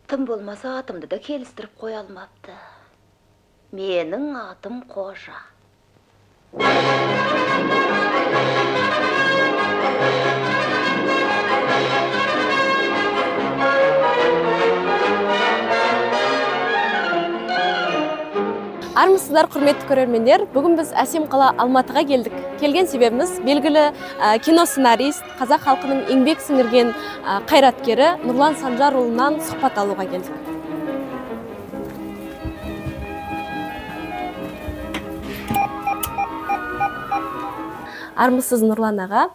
Тым болмаса атымды да келістіріп қоя алмапты. Менің атым Қожа. Армысыздар, құрметті көрермендер. Бүгін біз әсем қала Алматыға келдік. Келген себебіміз белгілі кино сценарист, қазақ халқының еңбек сіңірген қайраткері Нұрлан Санжарұлынан сұхбат алуға келдік. Армысыз Нұрлан аға.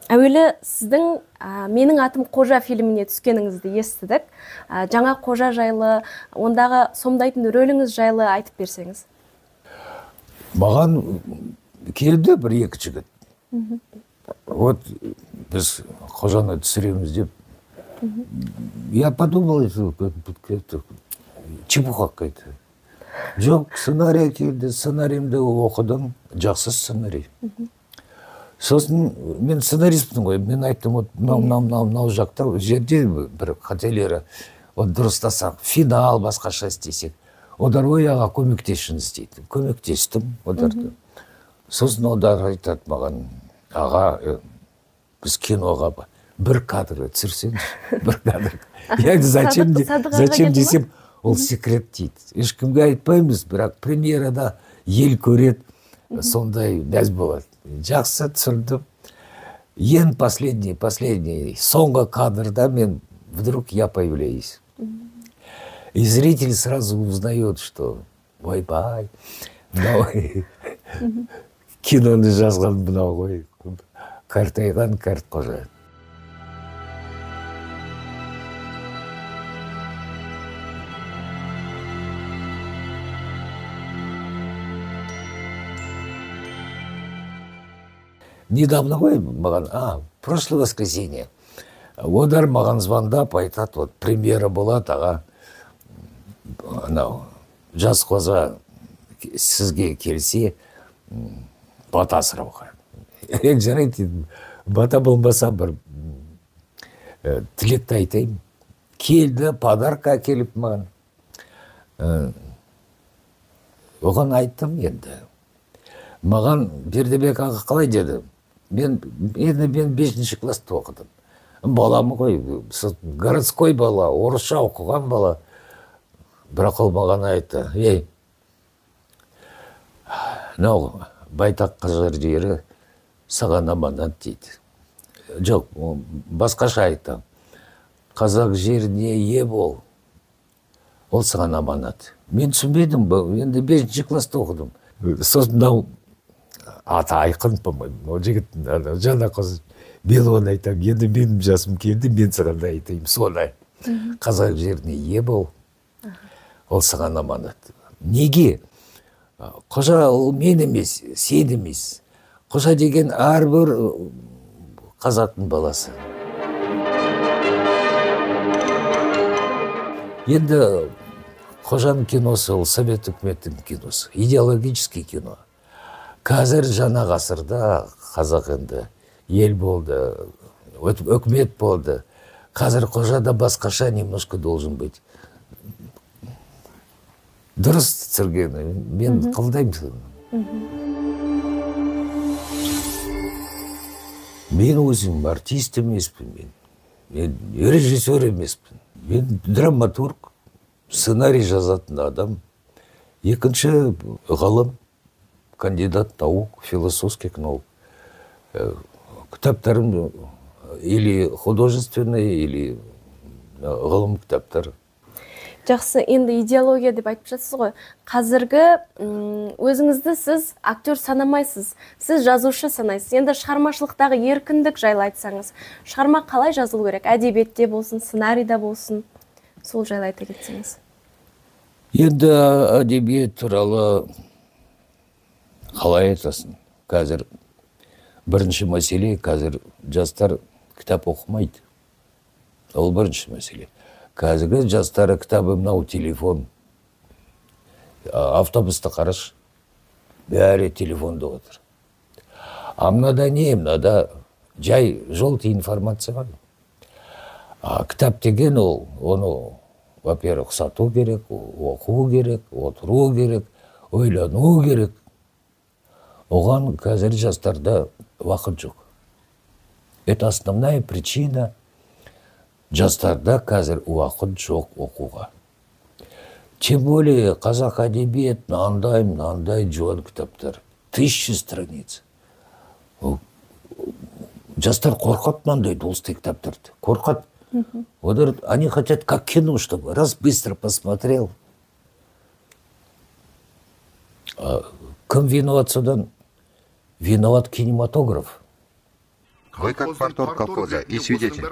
Әуелі сіздің «Менің атым Қожа» фильміне түскеніңізді естідік. Жаңа Қожа жайлы, ондағы сомдайтын рөліңіз жайлы айтып берсеңіз. Маған келді бір-екі жігіт. Вот біз Қожаны түсіреміз деп. Я подумал, чепуха какая-то. Жоқ, сценарий келді, сценариімді оқыдым, жақсы сценарий. Сосын мен сценаристпін ғой, мен айттым, мынау жақта жерде бір қателері дұрыстасақ, финал басқаша істесек, одар ояға көмектесіңіз дейді. Көмектестім одарды. Сосын одар айтады маған, аға, біз киноға бір кадры түсірсеңіз, бір кадр. Я зачем десем, ол секрет дейді. Ешкімге айтпаймыз, бірақ премьерада ел көреді, сондай мәз болады. Жақсы түсірдім. Ең последний, соңғы кадрда мен вдруг я появляюсь. И зритель сразу узнает, что ой-бай, киноны жазған мынау ғой, қартайған қарт Қожа. Недавно ғой маған, прошлое воскресенье. Одар маған звондап айтады, вот премьера болады, аға, жас Қожа сізге келсе, бата сұрауға. Жарайды, бата болмаса бір тілекті айтайын. Келді, подарка келіп маған. Оған айттым енді. Маған Бердібек аға қалай деді? Мен 5-ші класста оқыдым. Баламы ғой, городской бала, орысша оқыған бала. Бірақ ол маған айтты, ей, байтақ Қожа жері саған аманат дейді. Жоқ, басқаша айтты. Қазақ жеріне ие бол, ол саған аманат. Мен түсінбедім, енді 5-ші класста оқыдым. Сосын аты айқын, по-моему, ол жігіт жаңа қыз белуан айтам, енді менің жасым келді, мен саған да айтайым, солай. Қазақ жеріне ие бол, ол саған аманат. Неге? Қожа ол мен емес, сен емес. Қожа деген әрбір қазақтың баласы. Енді Қожаның киносы ол совет үкіметтің киносы, идеологический кино. Қазір жаңа ғасырда қазақ енді ел болды, өкімет болды. Қазір Қожада басқаша немножко должен быть. Дұрыс түсіргені, мен қолдаймын. Мен өзім артист емеспін, мен режиссер емеспін. Мен драматург, сценарий жазатын адам. Екінші ғалым, кандидат наук, философский наук. Кітаптарым или художественный, или ғылым кітаптар. Жақсы, енді идеология деп айтып жатсыз ғой. Қазіргі өзіңізді сіз актер санамайсыз, сіз жазушы санайсыз. Енді шығармашылықтағы еркіндік жайлы айтсаңыз, шығарма қалай жазылу керек? Әдебиетте болсын, сценарийда болсын, сол жайлы айта кетсеңіз. Енді әдебиет туралы қалай айтасың? Қазір бірінші мәселе, қазір жастар кітап оқымайды. Ол бірінші мәселе. Қазіргі жастары кітабы мынау телефон. Автобусты қараш, бәрі телефонда отыр. А мынада не? Мынада жай желтый информация бар. А кітап деген оны, во-первых, сату керек, оқу керек, отыру керек, ойлану керек. Оған қазір жастарда уақыт жоқ. Это основная причина. Жастарда қазір уақыт жоқ оқуға. Тем более қазақ әдебиет мынандай жуан кітаптар. 1000 страниц. Жастар қорқады мынандай толстой кітаптарды. Қорқады. Они хотят как кино, чтобы раз быстро посмотрел. Кім виноват содан? Виноват кинематограф. Вы как партнер колхоза и свидетель.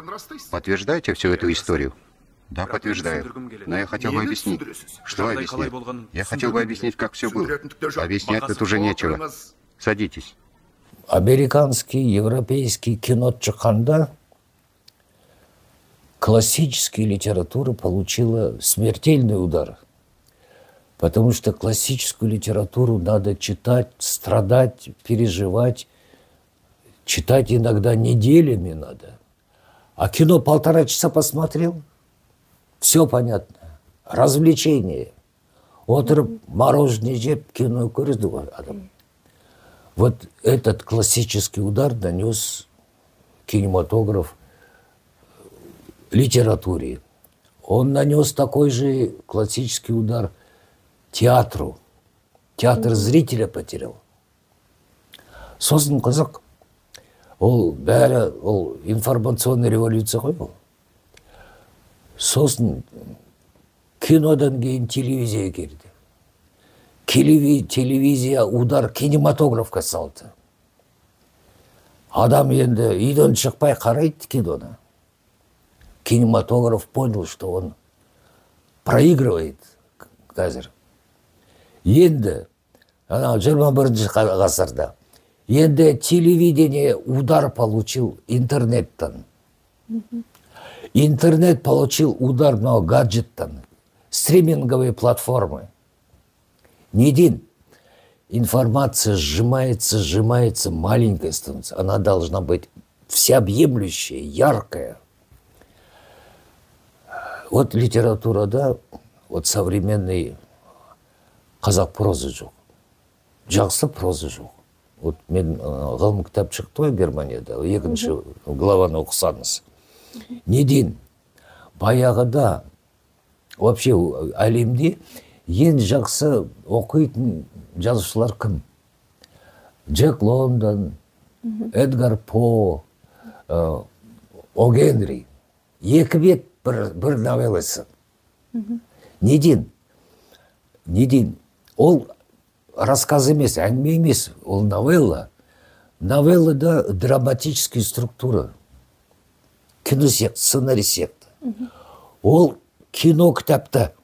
Подтверждаете всю эту историю? Да, подтверждаю. Но я хотел бы объяснить. Что объяснить? Я хотел бы объяснить, как все было. Объяснять тут уже нечего. Садитесь. Американский, европейский кино шыққанда классическая литература получила смертельный удар. Потому что классическую литературу надо читать, страдать, переживать. Читать иногда неделями надо. А кино 1,5 часа посмотрел, все понятно. Развлечение. Отырып, мороженое жеп, кино көреді адам. Вот этот классический удар нанес кинематограф литературе. Он нанес такой же классический удар театру. Театр зрителя потерял. Сосын қызық. Ол бәрі, ол информационный революция ғой бұл. Сосын кинодан кейін телевизия келді. Телевизия удар кинематографқа салды. Адам енді үйден шықпай қарайды киноны. Кинематограф понял, что он проигрывает қазір. Енді, 21 ғасырда, енді телевидение удар получил интернеттан. Интернет получил удар на гаджеттан. Стриминговые платформы. Не один. Информация сжимается, маленькая становится. Она должна быть всеобъемлющая, яркая. Вот литература, да, вот современный қазақ проза жоқ. Жақсы проза жоқ. Вот мен ғылым кітап шықты ғой Германияда, 2-ші главаны оқысаңыз. Неден? Баяғыда, вообще әлемде ең жақсы оқитын жазушылар кім? Джек Лондон, Эдгар По, О. Генри. 2 бет бір новелласы. Неден? Ол рассказ емес, әңгіме емес, ол новелла. Новеллада драматическая структура. Кино сияқты, сценарий сияқты. Ол кино кітапта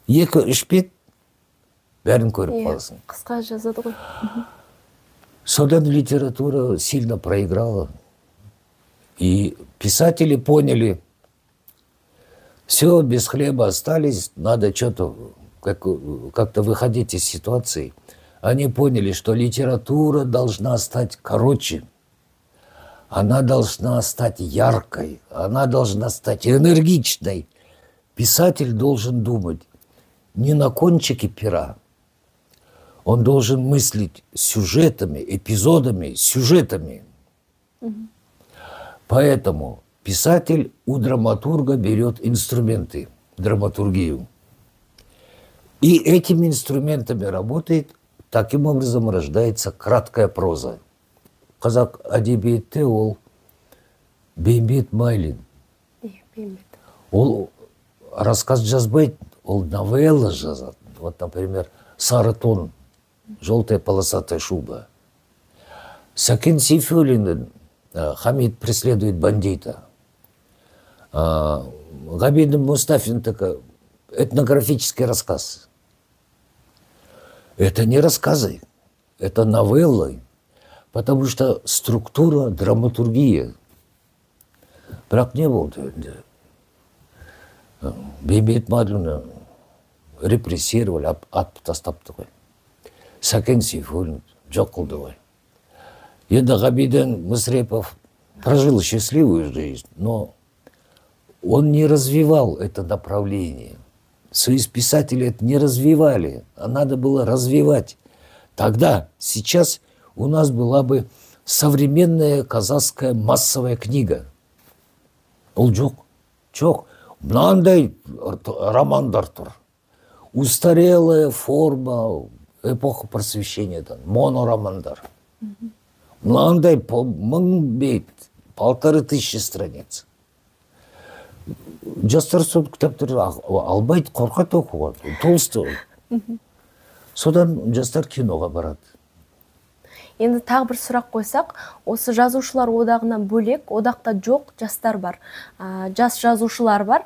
2-3 бет бәрін көріп қаласың. Қысқа жазады ғой. Содан литература сильно проиграла. И писатели поняли, все, без хлеба остались, надо что-то как-то выходить из ситуации. Они поняли, что литература должна стать короче, она должна стать яркой, она должна стать энергичной. Писатель должен думать не на кончике пера, он должен мыслить сюжетами, эпизодами, сюжетами. Поэтому писатель у драматурга берет инструменты, драматургию. И этими инструментами работает, таким образом рождается краткая проза. Қазақ әдебиетте ол Бейімбет Майлин. Ол рассказ жазбайды, ол новелла жазады. Вот, например, «Сары тон», «Желтая полосатая шуба». Сәкен Сейфуллин, Хамид преследует бандита. Габидин Мустафин такой этнографический рассказ. Это не рассказы, это новеллы, потому что структура, драматургия. Бірақ не болды енді? Бейімбет Майлинді репрессировали, атып тастапты ғой. Сәкен Сейфуллин жоқ қылды ғой. Енді Габиден Мысрепов прожил счастливую жизнь, но он не развивал это направление. Союз писателей это не развивали, а надо было развивать. Тогда, сейчас у нас была бы современная казахская массовая книга. Ол жоқ. Мынандай романдар тұр. Устарелая форма эпоха просвещения, моноромандар. Мынандай 1000 бет, 1500 страниц. Жастар сол кітаптарды албайды, қорқады оқуға, толстой. Содан жастар киноға барады. Енді тағы бір сұрақ қойсақ, осы жазушылар одағынан бөлек, одақта жоқ жастар бар, жас жазушылар бар,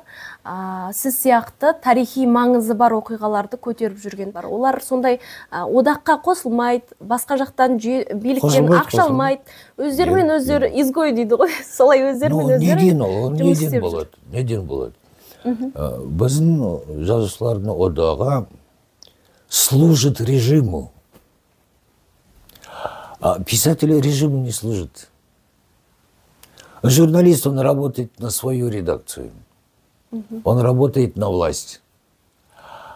сіз сияқты тарихи маңызы бар оқиғаларды көтеріп жүрген бар. Олар сондай одаққа қосылмайды, басқа жақтан биліктен ақша алмайды, өздерімен өздері изгой дейді ғой, солай өздерімен өздері жұмыс істеп жүр. Неден болады? Біздің жазушылардың одағы служит режиму. А писатель режиму не служит. Журналист, он работает на свою редакцию. Он работает на власть.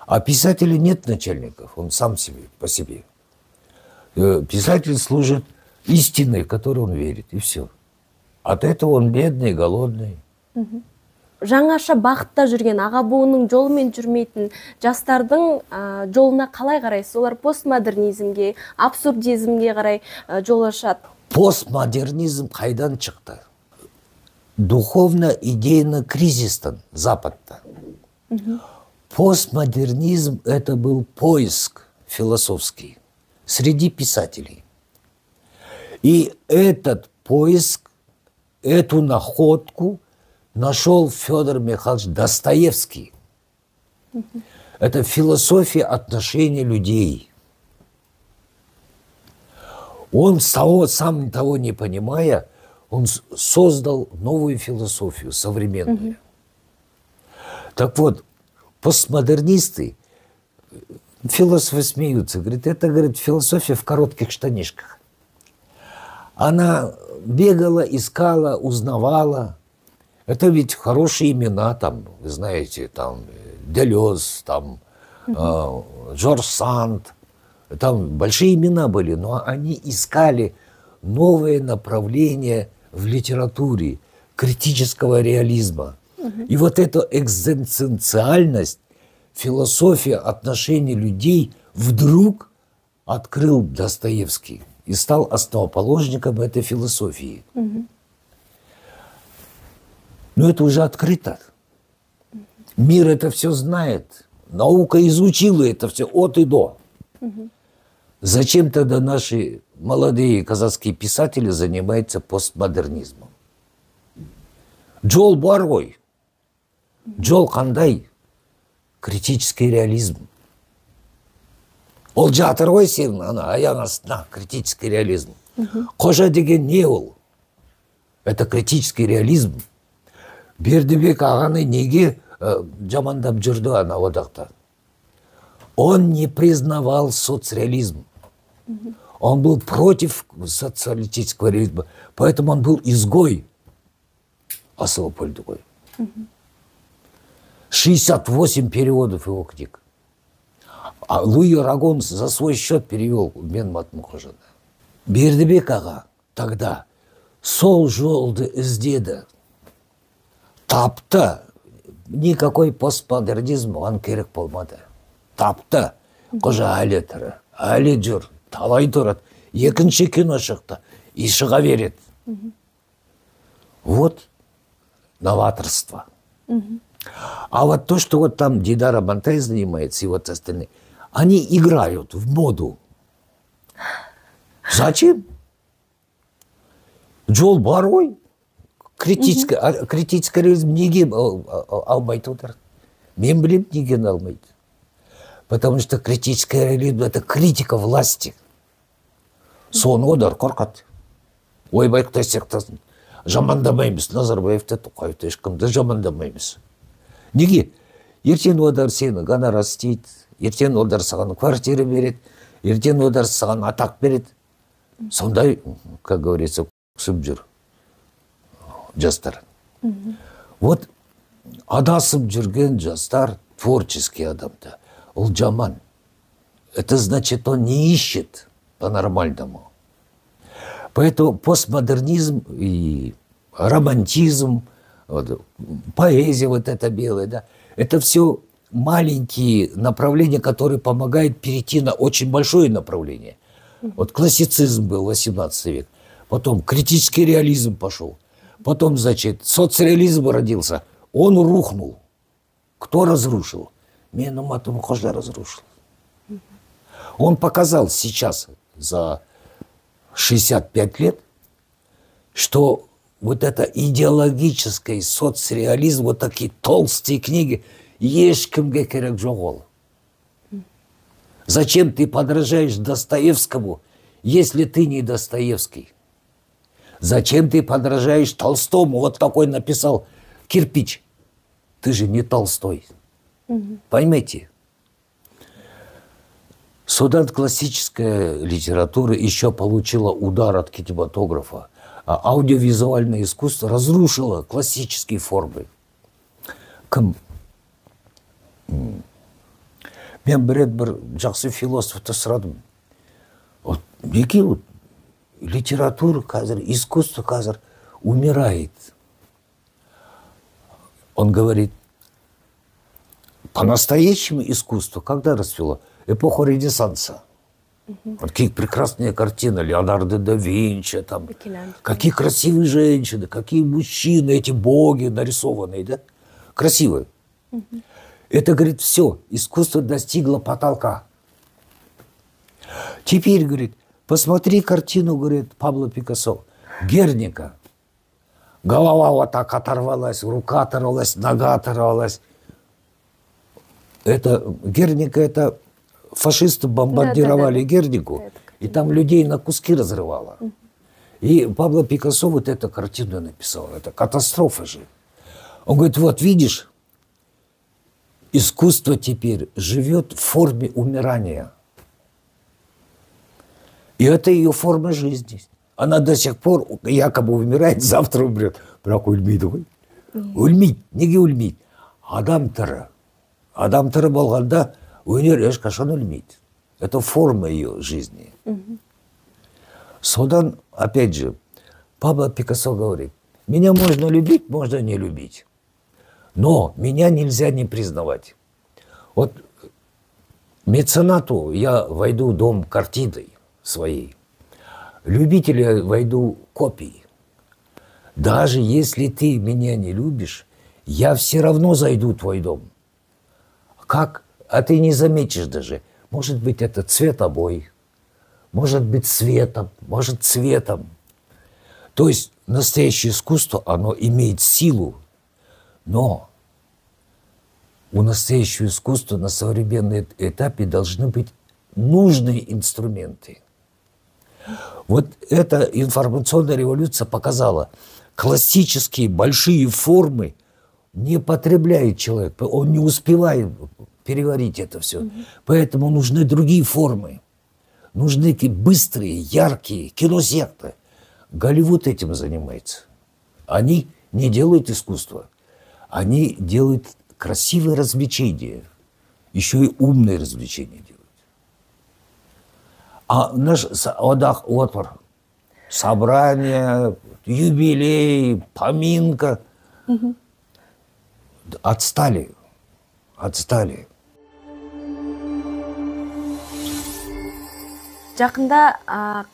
А писателя нет начальников, он сам себе, по себе. Писатель служит истиной, в которой он верит, и все. От этого он бедный, голодный. Жаңаша бақытта жүрген, аға буынның жолымен жүрмейтін жастардың жолына қалай қарайсыз? Олар постмодернизмге, абсурдизмге қарай жол ашады. Постмодернизм қайдан шықты? Духовно-идейный кризистан Западта. Постмодернизм – это был поиск философский среди писателей. И этот поиск, эту находку нашел Федор Михайлович Достоевский. Это философия отношений людей. Он, сам того не понимая, он создал новую философию, современную. Так вот, постмодернисты, философы смеются, говорят, это, говорит, философия в коротких штанишках. Она бегала, искала, узнавала. Это ведь хорошие имена, там, вы знаете, там, Делез, там, Жорж Санд, там большие имена были, но они искали новое направление в литературе, критического реализма. И вот эту экзистенциальность, философия отношений людей вдруг открыл Достоевский и стал основоположником этой философии. Но это уже открыто. Мир это все знает. Наука изучила это все от и до. Зачем тогда наши молодые казахские писатели занимаются постмодернизмом? Жол бар ғой. Жол қандай? Критический реализм. Ол жатыр ғой сенің аяғың астына, критический реализм. Қожа деген не ол? Это критический реализм. Бердібек ағаны неге жамандап жүрді ана одақта? Он не признавал соцреализм. Он был против социалистического реализма. Поэтому он был изгой. Асылопольды ғой. 68 переводов его книг. А Луи Арагон за свой счет перевел Мен Матмұқожаны. Бердібек аға тогда сол жолды іздеді. Тапты. Никакой постмодернизм оған керек болмады. Тапты. Қожа әлі тірі. Әлі жүр. Талай тұрады. Екінші кино шықты. И шыға береді. Вот новаторство. А вот то, что вот там Дидар Амантай занимается и вот остальные, они играют в моду. Зачем? Жол бар ғой. Критический реализм неге алмайды отыр? Мен білем, неге алмайды. Потому что критический реализм – это критика власти. Соны одар қорқады. Ойбай Қытай сияқтасын. Жамандамаймыз. Назарбаевты, Тоқаевты ешкімді жамандамаймыз. Неге? Ертең одар сені гонорар істейді. Ертең одар саған квартира береді. Ертең одар саған атақ береді. Сондай, как говорится, күсіп жүр жастар. Вот адасып жүрген жастар, творческий адамда, ол жаман. Это значит, он не ищет по-нормальному. Поэтому постмодернизм и романтизм, вот, поэзия вот эта белая, да, это все маленькие направления, которые помогают перейти на очень большое направление. Вот классицизм был 18 век, потом критический реализм пошел, потом, значит, соцреализм родился, он рухнул. Кто разрушил? Менің атым Қожа разрушил. Он показал сейчас за 65 лет, что вот это идеологический соцреализм, вот такие толстые книги, ешкімге керек жоқ ол. Зачем ты подражаешь Достоевскому, если ты не Достоевский? Зачем ты подражаешь Толстому? Вот такой написал кирпич. Ты же не Толстой. Поймите. Содан классическая литература еще получила удар от кинематографа, а аудиовизуальное искусство разрушило классические формы. Мен бір жақсы философты сұрадым. Вот неге вот литература қазір, искусство қазір умирает? Он говорит, по-настоящему искусство когда расцвело? Эпоха Ренессанса. Вот какие прекрасные картины Леонардо да Винчи, там, какие красивые женщины, какие мужчины, эти боги нарисованные, да? Красивые. Это, говорит, все, искусство достигло потолка. Теперь, говорит, посмотри картину, говорит, Пабло Пикассо, Герника. Голова вот так оторвалась, рука оторвалась, нога оторвалась. Это Герника, это фашисты бомбардировали Гернику, и там людей на куски разрывало. И Пабло Пикассо вот эту картину написал. Это катастрофа же. Он говорит, вот видишь, искусство теперь живет в форме умирания. И это ее форма жизни. Она до сих пор якобы умирает, завтра умрет. Бірақ өлмейді ғой. Өлмейді. Неге өлмейді? Адам тірі болғанда өнер ешқашан өлмейді. Это форма ее жизни. Содан, опять же, Пабло Пикассо говорит, меня можно любить, можно не любить. Но меня нельзя не признавать. Вот меценату я войду в дом картиной своей. Любителя войду копией. Даже если ты меня не любишь, я все равно зайду в твой дом. Как? А ты не заметишь даже. Может быть, это цвет обои, может быть, светом, может, цветом. То есть настоящее искусство, оно имеет силу, но у настоящего искусства на современном этапе должны быть нужные инструменты. Вот эта информационная революция показала, классические большие формы не потребляет человек, он не успевает переварить это все. Поэтому нужны другие формы. Нужны такие быстрые, яркие, киносекты. Голливуд этим занимается. Они не делают искусство. Они делают красивые развлечения. Еще и умные развлечения делают. А наш одах отвор, собрание, юбилей, поминка. Отстали. Жақында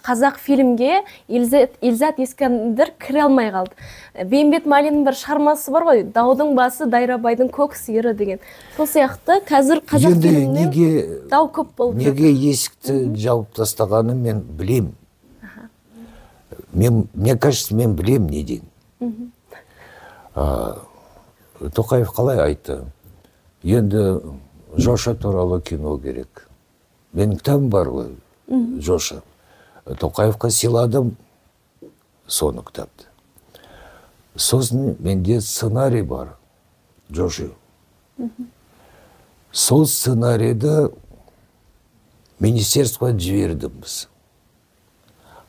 қазақ фильмге Илзат Ескендір кіре алмай қалды. Бейімбет Майлиннің бір шығармасы бар ғой, Даудың басы Дайрабайдың көк сиыры деген. Сол сияқты қазір қазақ фильмінен дау көп болып жүр. Неге есікті жауып тастағанын мен білем. Мне кажется, мен білем неден. Тоқаев қалай айтты? Енді Жоша туралы кино керек. Менің кітабым бар ғой. Жоша. Тоқаевқа сыйладым соны кітапты. Сосын менде сценарий бар. Жоша. Сол сценарийді министерствоға жібердім біз.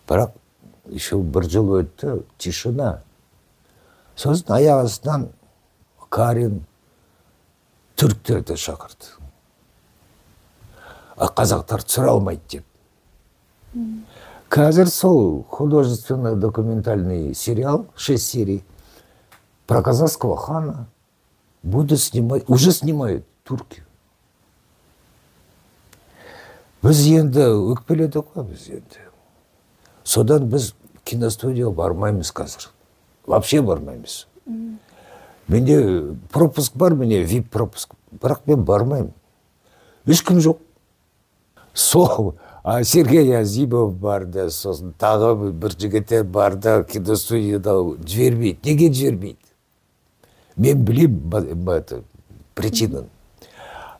Бірақ еще бір жыл өтті, тишина. Сосын аяқ астынан Карин түріктерді шақырды. А қазақтар түсіре алмайды деп. Қазір сол художественно-документальный сериал, 6 серий, про казахского хана будут снимать, уже снимают турки. Біз енді өкпеледік қой, біз енді. Содан біз киностудияға бармаймыз қазір. Вообще бармаймыз. Менде пропуск бар, менде VIP пропуск. Бірақ мен бармаймын. Ешкім жоқ. Сол, Сергей Азибов барды, сосын тағы бір жігіттер барды, киностудияда жібермейді. Неге жібермейді? Мен білем причинын.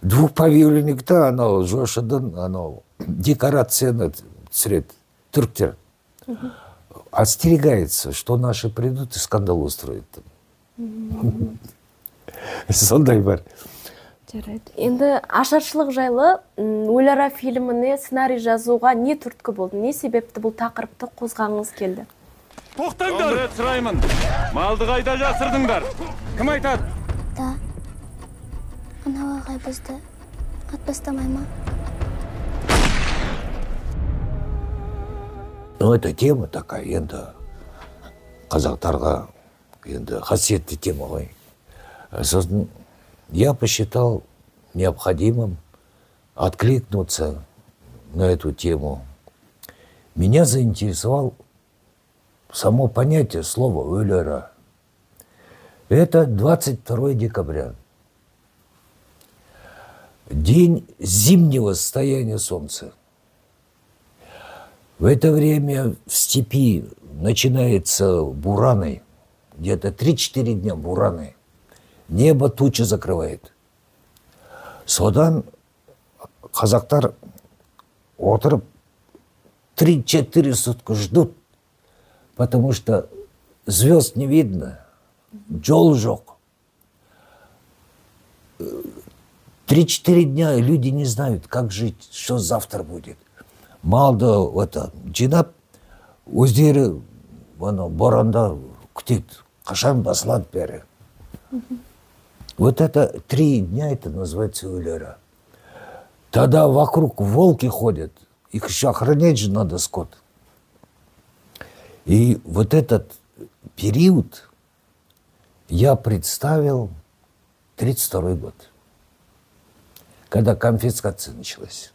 Двухпавильонникті анау Жошыдың анау декорацияны түсіреді түріктер. Остерегается, что наши придут и скандал устроят. Сондай бар. Жарайды. Енді ашаршылық жайлы Өлара фильміне сценарий жазуға не түрткі болды? Не себепті бұл тақырыпты қозғағыңыз келді? Тоқтаңдар! Рет сұраймын. Малды қайда жасырдыңдар? Кім айтады? Да. Анау ағай бізді атбастамай ма? Ну, эта тема такая, енді қазақтарға енді қасиетті тема ғой. Сосын я посчитал необходимым откликнуться на эту тему. Меня заинтересовал само понятие слова «өлара». Это 22 декабря. День зимнего состояния солнца. В это время в степи начинается бураны, где-то 3-4 дня бураны. Небо тучи закрывает. Содан қазақтар отырып 3-4 сутки ждут, потому что звезд не видно, жол жоқ. 3-4 дня люди не знают, как жить, что завтра будет. Малды жинап, өздері боранда күтеді, қашан басылады бәрі. Вот это 3 дня, это называется өлара. Тогда вокруг волки ходят, их еще охранять же надо скот. И вот этот период я представил 32 год, когда конфискация началась.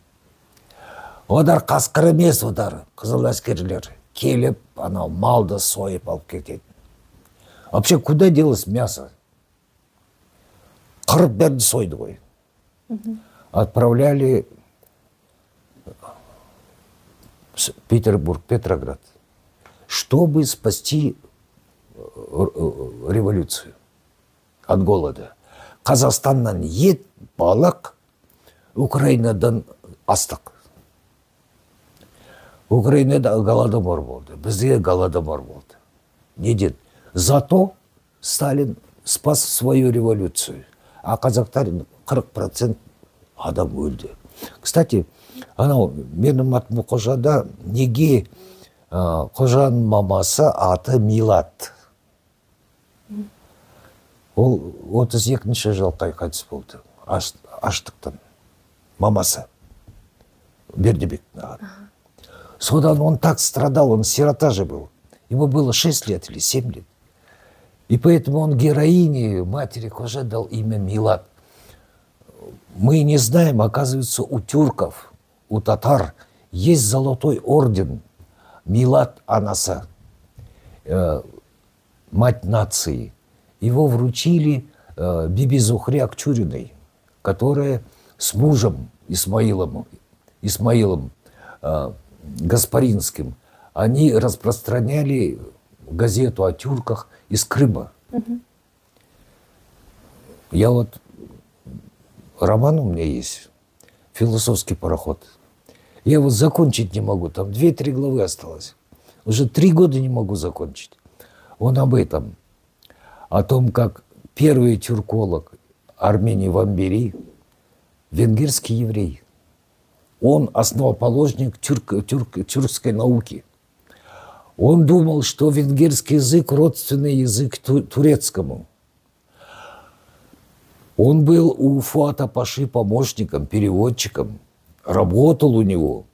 Одар қасқыр емес, одар қызыл әскерлер келіп, анау малды сойып алып кетеді. Вообще, куда делось мясо? Қырып бәрді сойды ғой. Отправляли в Петербург, Петроград, чтобы спасти революцию от голода. Қазақстаннан ет, балық, Украинадан астық. Украинада голодомор болды, бізде голодомор болды. Неден? Зато Сталин спас свою революцию, а қазақтар 40% адам өлді. Кстати, анау менің атым Қожада неге Қожаның мамасы аты Милат. Ол 32-ші жылы қайтыс болды, аштықтан. Мамасы Бердібектің ағаны. Содан он так страдал, он сирота же был. Ему было 6 лет или 7 лет. И поэтому он героине матери Кожа дал имя Милат. Мы не знаем, оказывается, у тюрков, у татар есть золотой орден Милат Анаса, мать нации. Его вручили Биби Зухре Акчуриной, которая с мужем Исмаилом Гаспаринским, они распространяли газету о тюрках из Крыма. Я вот, роман у меня есть, «Философский пароход». Я его закончить не могу, там 2-3 главы осталось. Уже 3 года не могу закончить. Он об этом, о том, как первый тюрколог Армении Вамбери, венгерский еврей, он основоположник тюркской науки. Он думал, что венгерский язык родственный язык турецкому. Он был у Фуата Паши помощником, переводчиком, работал у него.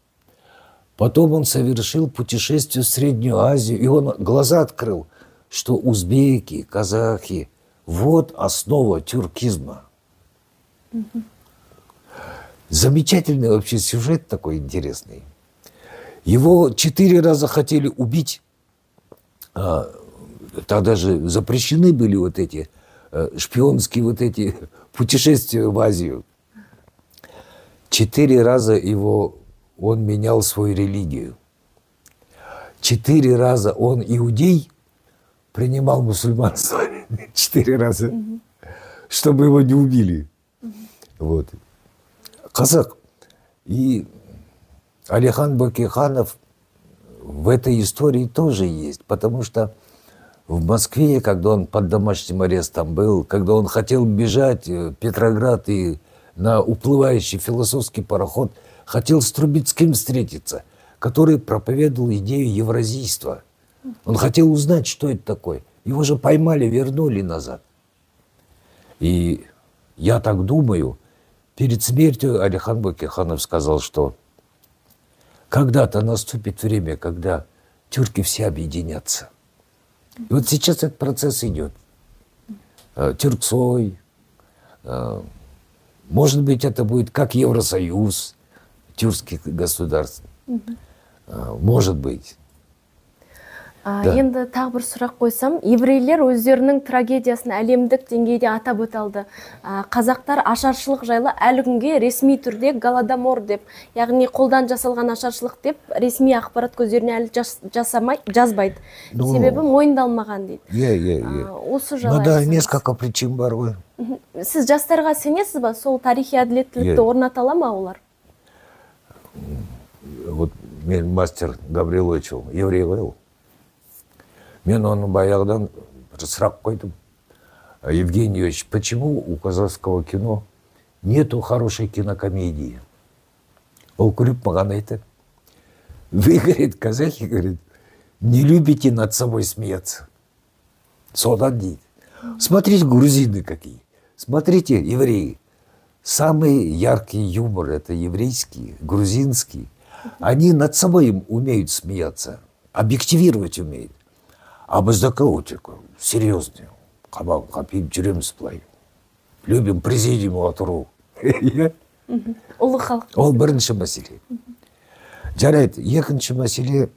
Потом он совершил путешествие в Среднюю Азию, и он глаза открыл, что узбеки, казахи – вот основа тюркизма. Замечательный вообще сюжет такой интересный. Его 4 раза хотели убить. Тогда же запрещены были вот эти шпионские вот эти путешествия в Азию. 4 раза он менял свою религию. 4 раза он, иудей, принимал мусульманство. 4 раза. Чтобы его не убили. Вот. Казак. И Алихан Бөкейханов в этой истории тоже есть. Потому что в Москве, когда он под домашним арестом был, когда он хотел бежать в Петроград и на уплывающий философский пароход, хотел с Трубецким встретиться, который проповедовал идею евразийства. Он хотел узнать, что это такое. Его же поймали, вернули назад. И я так думаю, перед смертью Алихан Бөкейханов сказал, что когда-то наступит время, когда тюрки все объединятся. И вот сейчас этот процесс идет. Тюрксой, может быть, это будет как Евросоюз тюркских государств. Может быть. Енді тағы бір сұрақ қойсам, еврейлер өздерінің трагедиясын әлемдік деңгейде атап өте алды. Қазақтар ашаршылық жайлы әлі күнге ресми түрде Голодомор деп, яғни қолдан жасалған ашаршылық деп ресми ақпарат көздеріне әлі жазбайды. Себебі мойындалмаған дейді. Осы жайлы. Да, несколько причин бар ғой. Сіз жастарға сенесіз ба? Сол тарихи әділеттілікті орната ала ма олар? Вот мен мастер Гавриловичу еврей ғой. Мен оны баяғыдан сұрақ қойдым. Евгений Ильич, почему у казахского кино нету хорошей кинокомедии? Ол күліп маған айтады. Вы, говорит, казахи, говорит, не любите над собой смеяться. Содан дейді. Смотрите, грузины какие. Смотрите, евреи. Самый яркий юмор – это еврейский, грузинский. Они над собой умеют смеяться, объективировать умеют. А біздікі өте серьезный. Қабақ қапиып жүреміз былай. Любим президиумға отыру. Ұлы халық. Ол бірінші мәселе. Жарайды, екінші мәселе,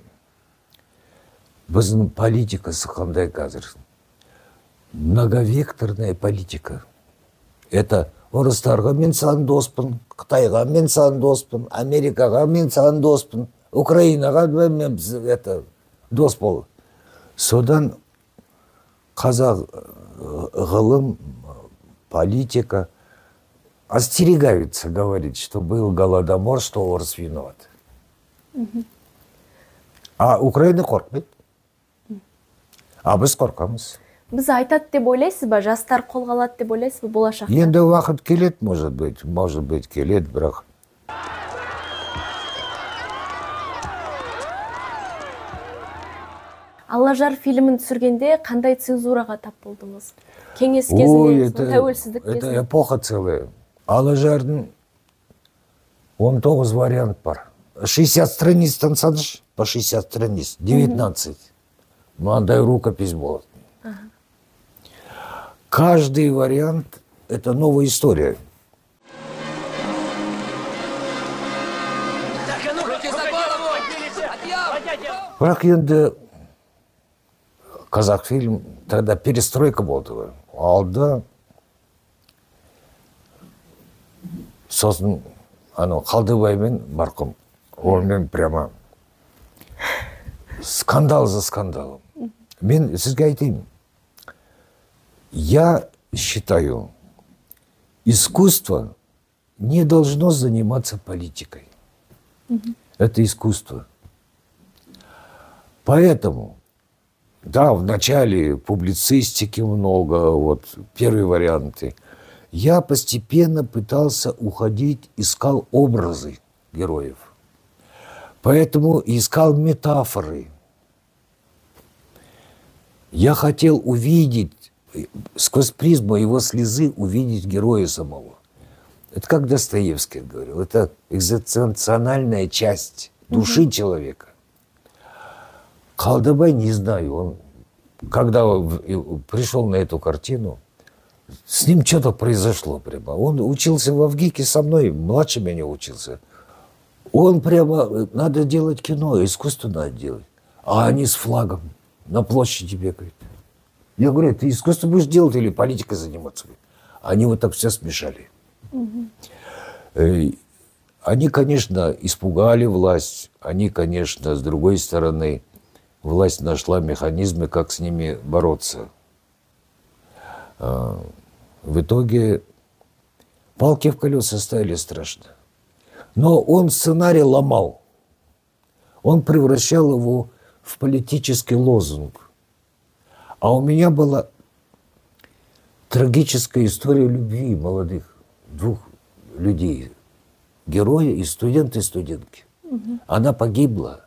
біздің политикасы қандай қазір? Многовекторная политика. Это орыстарға мен саған доспын, Қытайға мен саған доспын, Америкаға мен саған доспын, Украинаға мен дос бол. Содан қазақ ғылым, политика остерегаются говорить, что был Голодомор, что орыс виноват. А Украина қорқпайды. А біз қорқамыз. Біз айтады деп ойлайсыз ба? Жастар қолға алады деп ойлайсыз ба болашақта? Енді уақыт келеді, может быть келеді, бірақ Аллажар фильмін түсіргенде қандай цензураға тап болдыңыз? Кеңес кезінде, тәуелсіздік кезінде? Это эпоха целая. Аллажардың 19 вариант бар. 60 страниц тансадыш, по 60 страниц, 19. Мандай рукопись была. Каждый вариант – это новая история. Бірақ енді Қазақфильм тогда перестройка болды. Алды сосын Қалдыбаймен марқұм онымен прямо скандал за скандалом. Мен сізге айтайын. Я считаю, искусство не должно заниматься политикой. Это искусство. Поэтому, да, в начале публицистики много, вот первые варианты. Я постепенно пытался уходить, искал образы героев. Поэтому искал метафоры. Я хотел увидеть сквозь призму его слезы увидеть героя самого. Это как Достоевский говорил, это экзистенциональная часть души человека. Калдыбай, не знаю, он, когда пришел на эту картину, с ним что-то произошло прямо. Он учился в Авгике со мной, младше меня учился. Он прямо, надо делать кино, искусство надо делать. А они с флагом на площади бегают. Я говорю, ты искусство будешь делать или политикой заниматься? Они вот так все смешали. Они, конечно, испугали власть. Они, конечно, с другой стороны, власть нашла механизмы, как с ними бороться. В итоге палки в колеса ставили страшно. Но он сценарий ломал. Он превращал его в политический лозунг. А у меня была трагическая история любви молодых, двух людей. Героя и студент, и студентки. Она погибла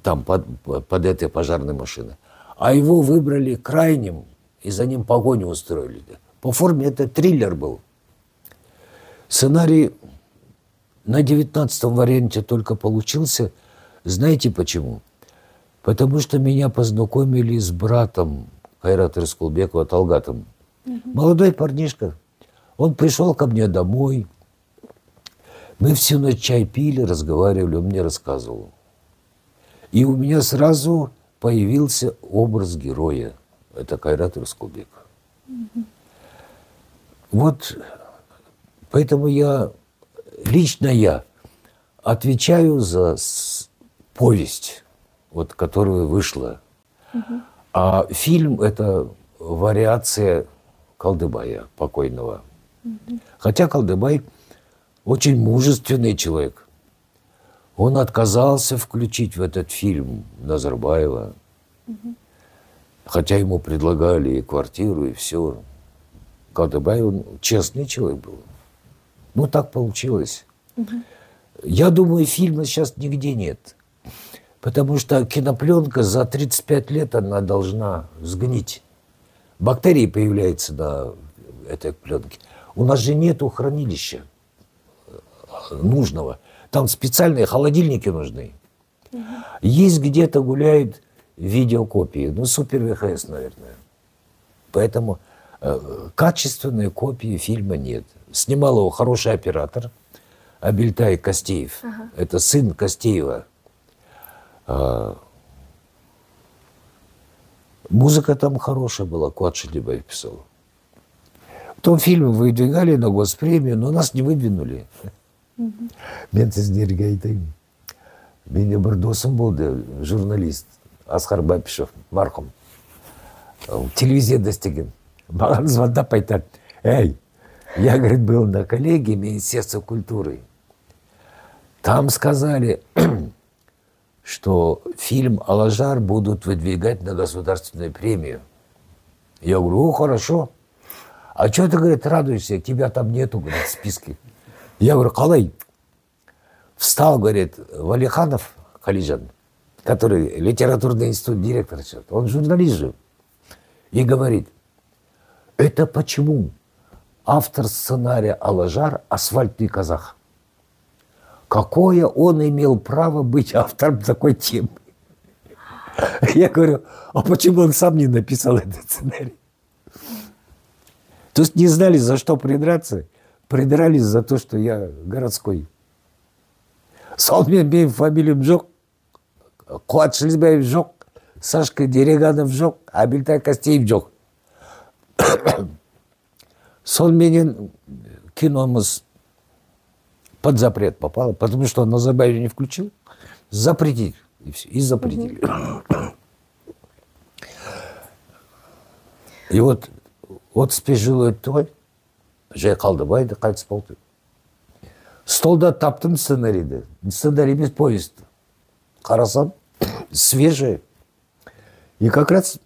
там под этой пожарной машиной. А его выбрали крайним, и за ним погоню устроили. По форме это триллер был. Сценарий на 19-м варианте только получился. Знаете почему? Потому что меня познакомили с братом Кайрата Рыскулбекова Талгатом. Молодой парнишка. Он пришел ко мне домой. Мы всю ночь чай пили, разговаривали, он мне рассказывал. И у меня сразу появился образ героя. Это Кайрат Рыскулбеков. Вот поэтому лично я отвечаю за повесть, вот, которая вышла. А фильм – это вариация Калдыбая, покойного. Хотя Калдыбай очень мужественный человек. Он отказался включить в этот фильм Назарбаева. Хотя ему предлагали и квартиру, и все. Калдыбай, он честный человек был. Ну, так получилось. Я думаю, фильма сейчас нигде нет. Потому что кинопленка за 35 лет она должна сгнить. Бактерии появляются на этой пленке. У нас же нету хранилища нужного. Там специальные холодильники нужны. Есть где-то гуляют видеокопии. Ну, супер ВХС, наверное. Поэтому качественной копии фильма нет. Снимал его хороший оператор Абельтай Костеев. Это сын Костеева. Музыка там хорошая была, Куат Шилибаев писал. Потом фильм выдвигали на госпремию, но нас не выдвинули. Мен сіздерге айтайын. Менде бір досым болды, журналист Асқар Бапишев, марқұм. Телевизияда істеген. Маған звондап айтады. Эй, я, говорит, был на коллегии Министерства культуры. Там сказали, что фильм «Алажар» будут выдвигать на государственную премию. Я говорю, о, хорошо. А что ты, говорит, радуешься? Тебя там нету, говорит, в списке. Я говорю, қалай? Встал, говорит, Валиханов Халиджан, который литературный институт директор, он журналист же, и говорит, это почему автор сценария «Алажар» асфальтный казах? Какое он имел право быть автором такой темы? Я говорю, а почему он сам не написал этот сценарий? То есть не знали, за что придраться, придрались за то, что я городской. Сонымен мен фамилиям жоқ, Қуат Шилибаев жоқ, Сашка Дереганов жоқ, Абельтай Костеев жоқ. Сонымен киномыз под запрет попало, потому что Назарбаев не включил. Запретить. И все. И запретили. И вот спешило той, Жай Қалдыбайды қайтыс болды. Столда таптым сценарийді. Сценарий емес, повесть. Қарасам, свежее. И как раз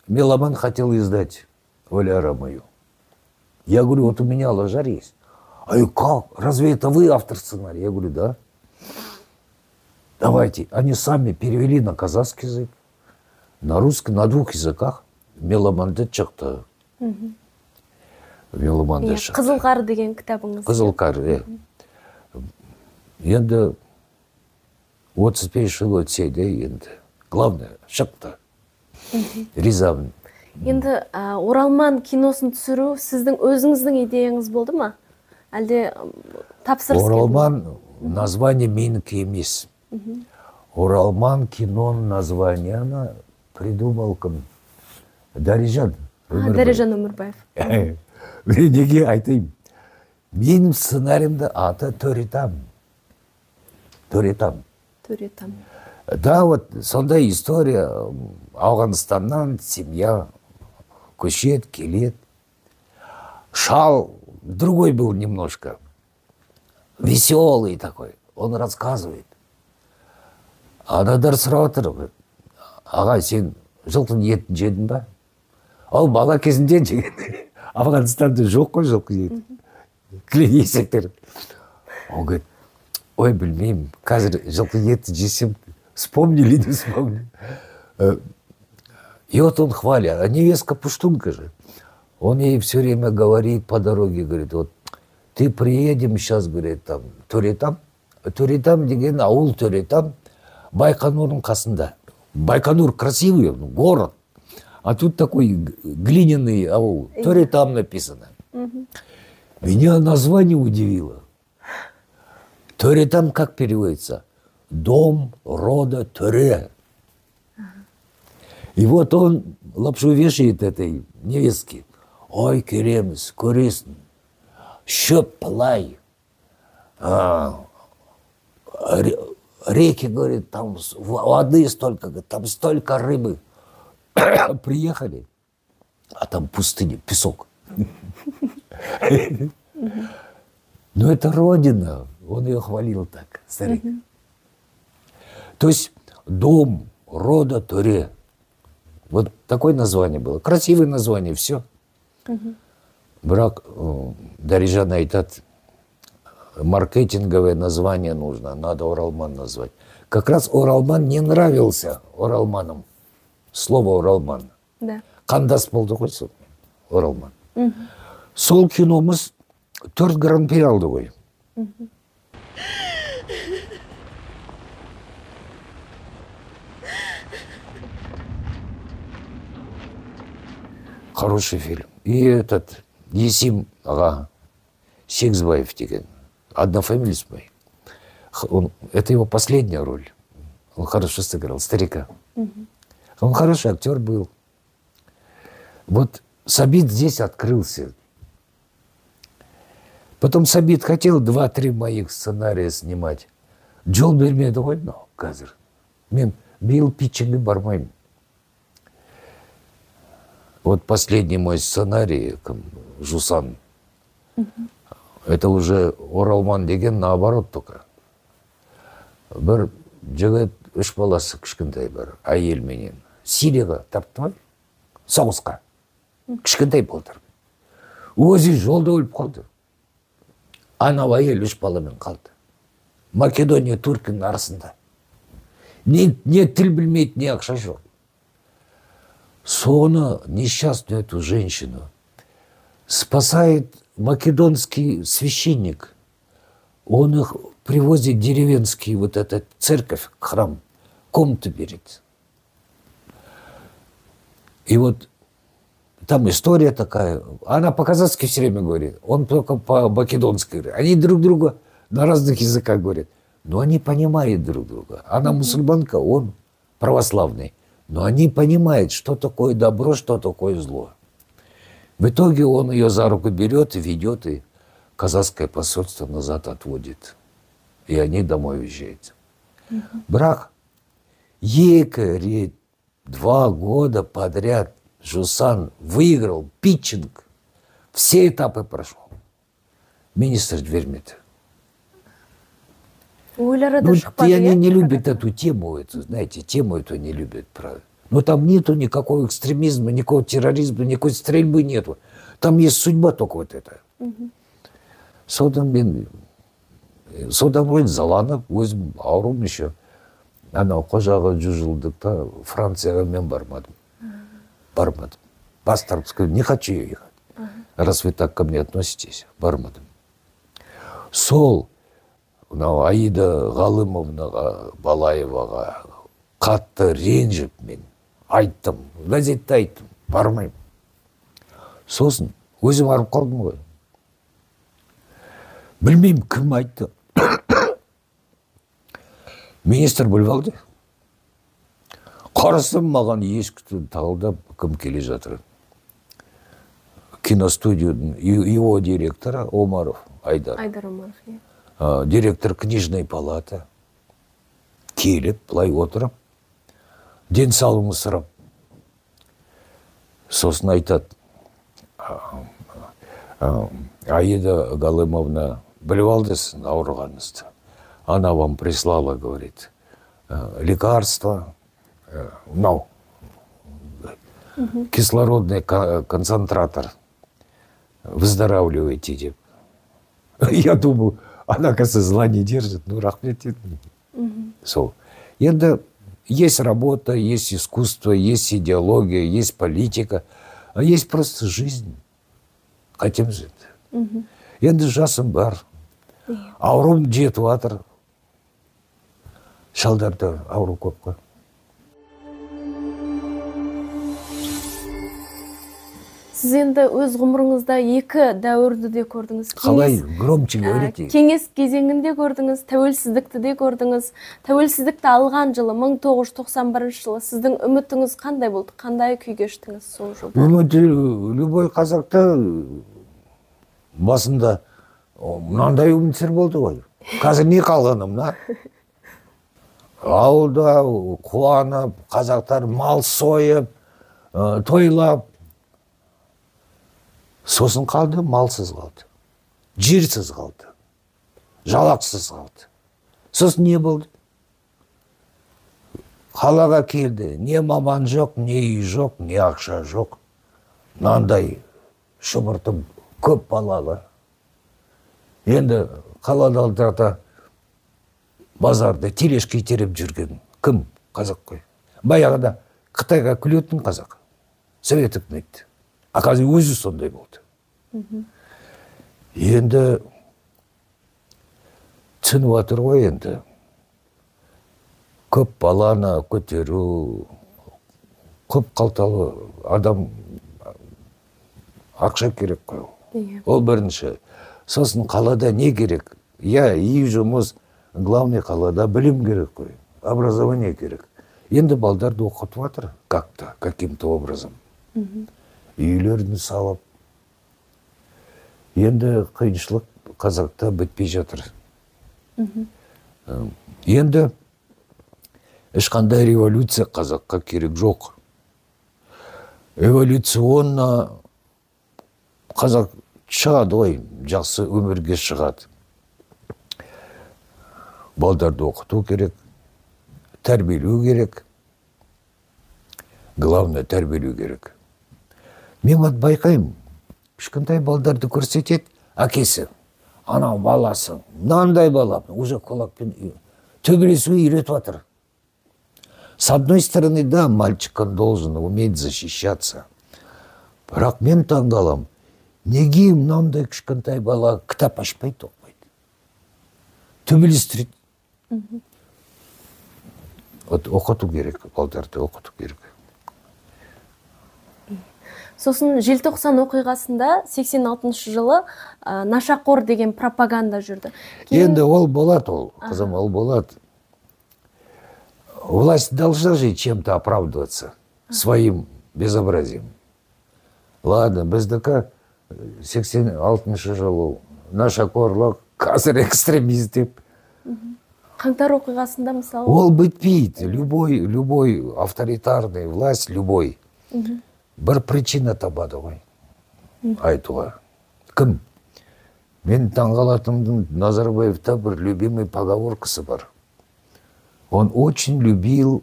меломан хотел издать Валяра мою. Я говорю, вот у меня «Алажар» есть. А я, как? Разве это вы автор сценария? Я говорю, да. Давайте. Они сами перевели на казахский язык, на русский, на двух языках. Меломанды чықты. меломанда шықты. Қызыл қар деген кітабыңыз. Қызыл қар, енді 35 жыл өтсе де енді главное шықты. Ризамын. Енді Оралман киносын түсіру сіздің өзіңіздің идеяңыз болды ма? Әлде тапсырыс? Оралман название менікі емес. Оралман кино названияны придумал кім? Дәрежан Өмірбаев. Неге айтайын? Менің сценариямда аты Төретам. Да, вот сондай история. Ауғанстаннан семья көшет, келет. Шал другой был немножко. Веселый такой. Он рассказывает. Анадар сұрап отыр. Аға, сен жылқының етін жедің ба? Ол бала кезінде жеген. Афганстанда жоқ қой жылқы етін. Есектер. Он говорит, ой, білмеймін, қазір жылқы етін жесем, вспомнили, не вспомнили. И вот он хвалит. А невестка пуштунка же. Он ей все время говорит по дороге, говорит, вот ты приедем сейчас, говорит, там, Төретам деген ауыл Төретам, Байқонурдың қасында. Байконур красивый город, а тут такой глиняный аул. Төретам написано. Меня название удивило. Төретам как переводится? Дом рода Төре. И вот он лапшу вешает этой невестке. Ой, кереміс, көресің, шөп пылай. Реки, говорит, там воды столько, там столько рыбы. Приехали, а там пустыня, песок. Но это родина, он ее хвалил так, старик. То есть дом рода Төре. Вот такое название было. Красивое название, все. Брак, Дәрежан айтады, маркетинговое название нужно, надо Оралман назвать. Как раз Оралман не нравился Оралманам. Слово Оралман. Да. Қандас болды ғой сол Оралман. Сол киномыз 4 гран-при алды ғой. Хороший фильм. И этот Есим аға Сегізбаев деген, однофамилец мой. Это его последняя роль. Он хорошо сыграл, старика. Он хороший актер был. Вот Сабит здесь открылся. Потом Сабит хотел 2-3 моих сценария снимать. Жол бермеді ғой, но қазір. Мен биыл питчингі бармаймын. Вот последний мой сценарий, Жусан, это уже Оралман деген, наоборот только. Бір жігіт 3 баласы кішкентай бір әйел менен Сирияға тапты ма? Соғысқа. Кішкентай болдыр. Өзі жолда өліп қалды. Анау әйел 3 баламен қалды. Македония Түркінің арасында. Не тіл білмейді, не ақша жоқ. Соны, несчастную эту женщину, спасает македонский священник. Он их привозит в деревенский, вот этот церковь, храм, комнату берет. И вот там история такая. Она по-казахски все время говорит, он только по-македонски говорит. Они друг друга на разных языках говорят, но они понимают друг друга. Она мусульманка, он православный. Но они понимают, что такое добро, что такое зло. В итоге он ее за руку берет и ведет, и казахское посольство назад отводит. И они домой уезжают. Брак. Екі 2 года подряд Жусан выиграл питчинг. Все этапы прошел. Министр жібермеді. Ну, и они не любят эту тему, знаете, тему эту не любят. Но там нету никакого экстремизма, никакого терроризма, никакой стрельбы нету. Там есть судьба только вот эта. Содан ойын заланып, өзім ауырым еще. Анау қожаға 100 жылдықта Францияға мен бармадым. бас тартып сказал, не хочу я ехать. Раз вы так ко мне относитесь, бармадым. Сол, Аида Галымовнаға, Балаеваға қатты ренжіп мен айттым, газетте айттым, бармаймын. Сосын өзім арып қалдым ғой. Білмеймін, кім айтты. Министр біліп алды. Қарасам маған ешкіті тағылдап, кім келе жатыр. Киностудияның его директора Омаров Айдар. Айдар Омаров. Директор книжной палаты. Келіп, былай отырып, денсаулығын сұрап. Сосын айтады, Аида Галымовна, біліп алдысың ауырғаныңызды. Она вам прислала, говорит, лекарства, кислородный концентратор. Выздоравливайте, деп. Я думаю, она, кажется, зла не держит. Ну, рахмет. Сол. Енді есть работа, есть искусство, есть идеология, есть политика, а есть просто жизнь. Хотим жить. Енді жасым бар. Ауырым жетіп жатыр. Шалдарда ауру көп қой. Сіз енді өз ғұмырыңызда екі дәуірді де көрдіңіз. Қалай громче говорите? Кеңес кезеңінде көрдіңіз, тәуелсіздікті де көрдіңіз. Тәуелсіздікті алған жылы 1991 жылы сіздің үмітіңіз қандай болды? Қандай күй кештіңіз сол жылда? Үміті любой қазақта басында мынандай үміттер болды ғой. Қазір не қалғаны мына? Ауылда қуанып, қазақтар мал сойып, тойлап. Сосын қалды, малсыз қалды. Жерсіз қалды. Жалақсыз қалды. Сосын не болды? Қалаға келді. Не маман жоқ, не үй жоқ, не ақша жоқ. Мынандай шұбыртып көп балалы. Енді қалада базарда тележка итеріп жүрген кім? Қазақ қой. Баяғыда Қытайға күлетін қазақ. Совет үкіметі. А қазір өзі сондай болды. Енді түсініп отыр ғой енді. Көп баланы көтеру, көп қалталы адам ақша керек қой. Ол бірінші. Сосын қалада не керек? Үй жұмыс, главный қалада білім керек қой. Образование керек. Енді балдарды оқытып жатыр как-то, каким-то образом. Үйлерін салып. Енді қиыншылық қазақта бітпей жатыр. Енді ешқандай революция қазаққа керек жоқ. Эволюционно қазақ шығады ғой, жақсы өмірге шығады. Балдарды оқыту керек, тәрбиелеу керек. Главное, тәрбиелеу керек. Мен байқаймын, кішкентай балдарды көрсетеді, әкесі, анау баласы, мынандай бала, уже кулакпен төбелесуге үйретіп жатыр. С одной стороны, да, мальчик он должен уметь защищаться. Бірақ мен таңғаламын, неге мынандай кішкентай бала кітап ашпайды, оқымайды? Төбелестіреді. Оқыту керек, балдарды оқыту керек. Сосын желтоқсан оқиғасында 86 жылы нашақор деген пропаганда жүрді. Енді ол болады, қызым, ол болады. Власть должна же чем-то оправдываться своим безобразием. Ладно, біздікі 86 жылы нашақорлық, қазір экстремист деп. Қаңтар оқиғасында мысалы? Ол бітпейді. Любой авторитарный власть, любой. Бір причина табады ғой. Айтуға. Кім? Мен таңғалатымдың Назарбаевта бір любимый поговоркасы бар. Он очень любил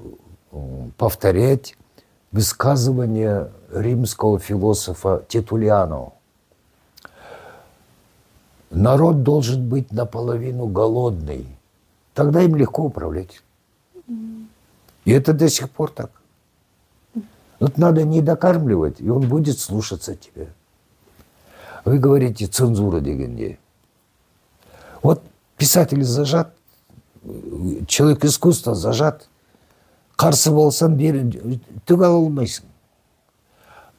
повторять высказывание римского философа Тертуллиана. Народ должен быть наполовину голодный. Тогда им легко управлять. И это до сих пор так. Вот надо не докармливать, и он будет слушаться тебя. Вы говорите цензура дегенде. Вот писатель зажат, человек искусства зажат. Қарсы болсам түк ала алмайсың.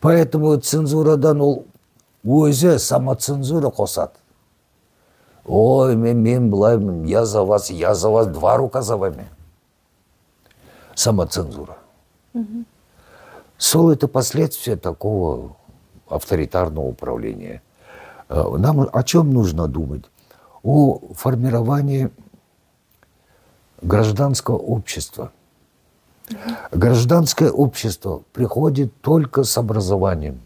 Поэтому цензурадан ол өзі самоцензура қосады. Ой, мен былаймын, я за вас, 2 рука за вами. Самоцензура. Сол это последствия такого авторитарного управления. Нам о чем нужно думать? О формировании гражданского общества. Гражданское общество приходит только с образованием.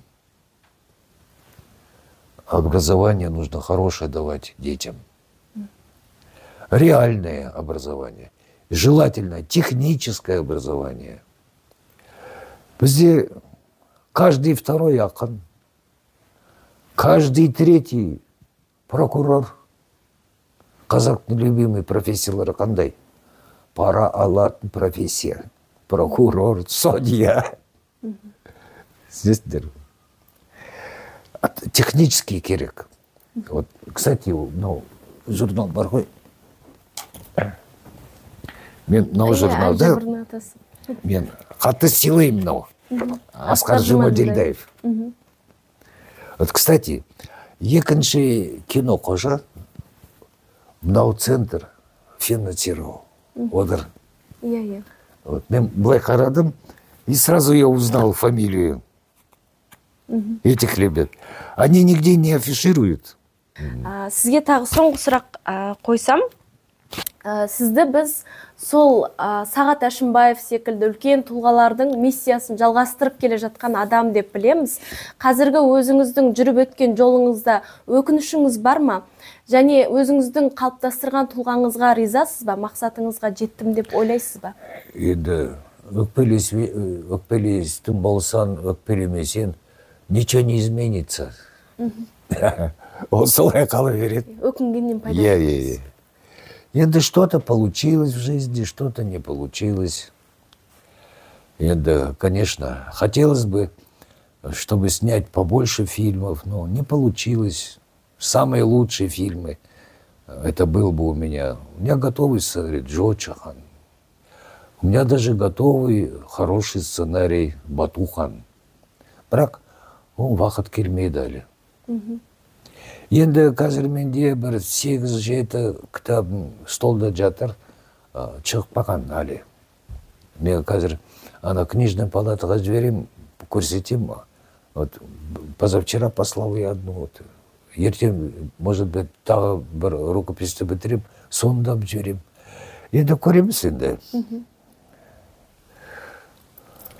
Образование нужно хорошее давать детям. Реальное образование. Желательно техническое образование. Бізде каждый 2-й ақын, каждый 3-й прокурор. Қазақтың любимый профессиялары қандай? Пара алатын профессия. Прокурор, судья. Сіздер. Технический керек. Вот, кстати, журнал бар ғой. Мен журналда мен қатты сыйлаймын Асқар Жұмаділдаев. Вот, кстати, екінші кино қожа центр финансировал. Отыр. Вот, мен былай қарадым, и сразу я узнал фамилию этих ребят. Они нигде не афишируют. Сізге тағы соңғы сұрақ қойсам, сізді біз сол Сағат Әшімбаев секілді үлкен тұлғалардың миссиясын жалғастырып келе жатқан адам деп білеміз. Қазіргі өзіңіздің жүріп өткен жолыңызда өкінішіңіз бар ма? Және өзіңіздің қалыптастырған тұлғаңызға ризасыз ба? Мақсатыңызға жеттім деп ойлайсыз ба? Енді өкпелестің болсан, өкпелемесен, ничего не изменится. Он солай қала береді. Өкінгеннен пайда. Енді что-то получилось в жизни, что-то не получилось. Енді, конечно, хотелось бы, чтобы снять побольше фильмов, но не получилось. Самые лучшие фильмы, это был бы у меня. У меня готовый сценарий Джо Чахан. У меня даже готовый хороший сценарий Батухан. Бірақ, он вақыт келмейді әлі. Енді қазір менде бір 8-7 кітабым столда жатыр, шығып әлі. Мен қазір книжный палатаға жіберем, көрсетем. Вот, позавчера послал я одну. Ертең, может быть, тағы бір рукописті бітірем, соңында жіберем. Енді көреміз енді.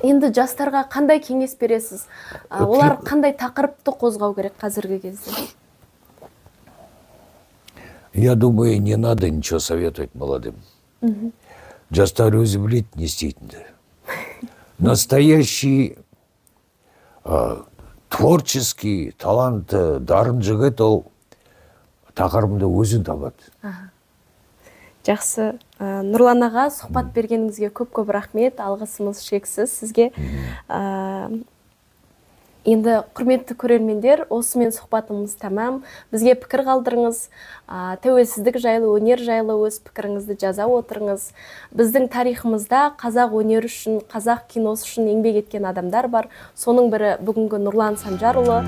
Енді жастарға қандай кеңес бересіз? Олар қандай тақырыпты қозғау керек қазіргі кезде? Я думаю, не надо ничего советовать молодым. Жастар өзі білет не істейтінді. Настоящий творческий талант, дарын жігіт ол тақырыбында өзін табады. Жақсы. Нұрлан аға, сұхбат бергеніңізге көп рахмет, алғысымыз шексіз сізге. Енді құрметті көрермендер, осымен сұхбатымыз тамам. Бізге пікір қалдырыңыз, тәуелсіздік жайлы, өнер жайлы өз пікіріңізді жаза отырыңыз. Біздің тарихымызда қазақ өнері үшін, қазақ киносы үшін еңбек еткен адамдар бар. Соның бірі бүгінгі Нұрлан Санжарұлы.